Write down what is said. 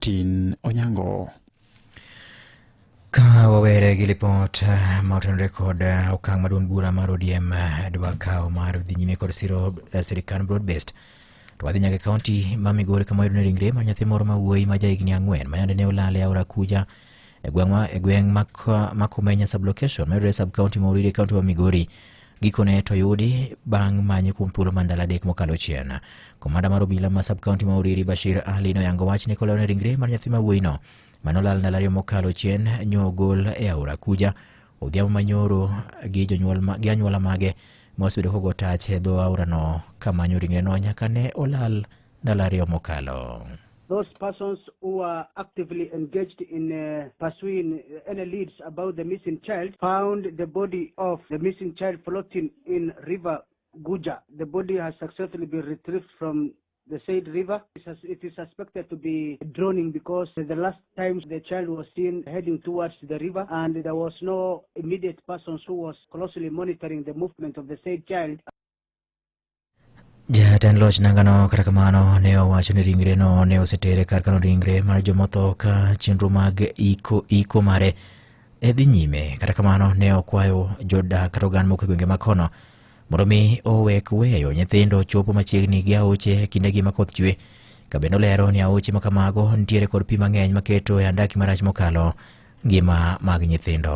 Tin Onyango. Ka wawere gi lipot Mountain Record okang' maduong' bura mar ODM dwa kawo mar dhi nyime kod siro sirikal broad-based. To wadhi nyaka kaunti ma Migori kama yudore ringre mar nyathi moro mawuoyi ma jahigni 4 ma yande ne olal e aora Kuja e gweng' ma Komenya sublocation ma yudore sub county ma Uriri kaunti ma Migori. Gikone to yudi bang' manyo kuom thuolo mar ndalo 3 mokalo chien. Komanda mar obila ma sub county ma Uriri Bashir Ali no yango wach ne kolone ringre mar nyathi mawuoyi no manolal ndalo 2 mokalo chien nyogol e aora Kuja. Odhiambo manyoro gi anyuola mage mosebedo kogo tach e dho aora no kamanyo ringre no nyaka ne olal ndalo 2 mokalo. Those persons who are actively engaged in pursuing any leads about the missing child found the body of the missing child floating in river Guja. The body has successfully been retrieved from the said river. It is suspected to be drowning because the last time the child was seen heading towards the river and there was no immediate persons who was closely monitoring the movement of the said child. Jatend loch nangano kata kamano ne owacho ni ringre no ne osetere kar kano ringre mar jomotho ka chenro mag iko mare dhi nyime. Kata kamano ne okwayo jodak kata oganda moko e gwenge makono mondo mi owek weyo nyithindo chopo machiegni gi aoche kindegi ma koth chwe. Kabendo lero ni aoche ma kamago nitiere kod pi mang'eny maketo e andaki marach mokalo ngima mag nyithindo.